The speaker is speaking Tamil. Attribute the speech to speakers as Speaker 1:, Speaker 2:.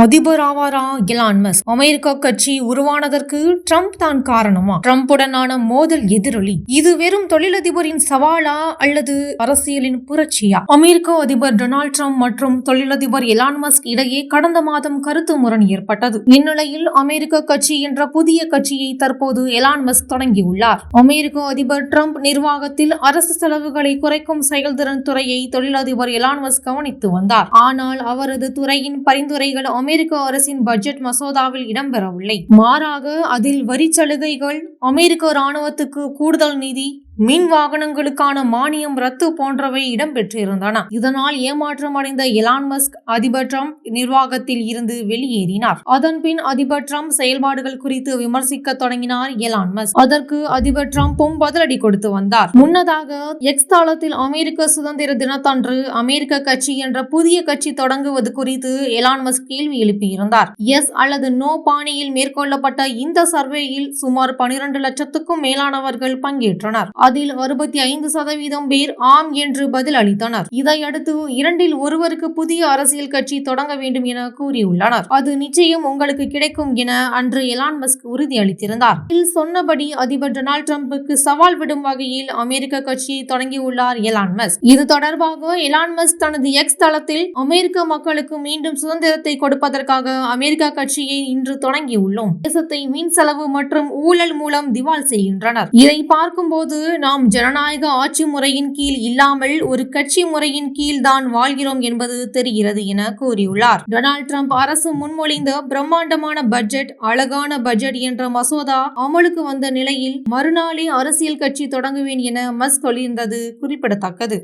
Speaker 1: அதிபர் ஆவாரா எலான் மஸ்க்? அமெரிக்கா கட்சி உருவானதற்கு ட்ரம்ப் தான் காரணமா? ட்ரம்புடனான மோதல் எதிரொலி. இது வெறும் தொழிலதிபரின் சவாலா அல்லது அரசியலின் புரட்சியா? அமெரிக்க அதிபர் டொனால்ட் ட்ரம்ப் மற்றும் தொழிலதிபர் எலான் மஸ்க் இடையே கடந்த மாதம் கருத்து முரண் ஏற்பட்டது. இந்நிலையில் அமெரிக்க கட்சி என்ற புதிய கட்சியை தற்போது எலான் மஸ்க் தொடங்கியுள்ளார். அமெரிக்க அதிபர் ட்ரம்ப் நிர்வாகத்தில் அரசு செலவுகளை குறைக்கும் செயல்திறன் துறையை தொழிலதிபர் எலான் மஸ்க் கவனித்து வந்தார். ஆனால் அவரது துறையின் பரிந்துரைகள் அமெரிக்க அரசின் பட்ஜெட் மசோதாவில் இடம்பெறவில்லை. மாறாக அதில் வரி சலுகைகள், அமெரிக்க ராணுவத்துக்கு கூடுதல் நிதி, மின் வாகனங்களுக்கான மானியம் ரத்து போன்றவை இடம்பெற்றிருந்தன. இதனால் ஏமாற்றம் அடைந்த எலான் மஸ்க் அதிபர் ட்ரம்ப் நிர்வாகத்தில் இருந்து வெளியேறினார். அதன்பின் அதிபர் ட்ரம்ப் செயல்பாடுகள் குறித்து விமர்சிக்க தொடங்கினார் எலான் மஸ்க். அதற்கு அதிபர் ட்ரம்பும் பதிலடி கொடுத்து வந்தார். முன்னதாக எக்ஸ் தளத்தில் அமெரிக்க சுதந்திர தினத்தன்று அமெரிக்க கட்சி என்ற புதிய கட்சி தொடங்குவது குறித்து எலான் மஸ்க் கேள்வி எழுப்பியிருந்தார். எஸ் அல்லது நோ பாணியில் மேற்கொள்ளப்பட்ட இந்த சர்வேயில் சுமார் 12 லட்சத்துக்கும் மேலானவர்கள் பங்கேற்றனர். அதில் 65% பேர் ஆம் என்று பதில் அளித்தனர். இதையடுத்து 2இல் 1 புதிய அரசியல் கட்சி தொடங்க வேண்டும் என கூறியுள்ளனர். அது நிச்சயம் உங்களுக்கு கிடைக்கும் என அன்று எலான் மஸ்க் உறுதியளித்திருந்தார். இதில் சொன்னபடி அதிபர் டொனால்ட் ட்ரம்புக்கு சவால் விடும் வகையில் அமெரிக்க கட்சியை தொடங்கியுள்ளார் எலான் மஸ்க். இது தொடர்பாக எலான் மஸ்க் தனது எக்ஸ் தளத்தில் அமெரிக்க மக்களுக்கு மீண்டும் சுதந்திரத்தை கொடுப்பதற்காக அமெரிக்கா கட்சியை இன்று தொடங்கியுள்ளோம். தேசத்தை மின் செலவு மற்றும் ஊழல் மூலம் திவால் செய்கின்றனர். இதை பார்க்கும்போது நாம் ஜனநாயக ஆட்சி முறையின் கீழ் இல்லாமல் ஒரு கட்சி முறையின் கீழ் தான் வாழ்கிறோம் என்பது தெரிகிறது என கூறியுள்ளார். டொனால்ட் ட்ரம்ப் அரசு முன்மொழிந்த பிரம்மாண்டமான பட்ஜெட், அழகான பட்ஜெட் என்ற மசோதா அமலுக்கு வந்த நிலையில் மறுநாளே அரசியல் கட்சி தொடங்குவேன் என மஸ்க் சொல்லியிருந்தது குறிப்பிடத்தக்கது.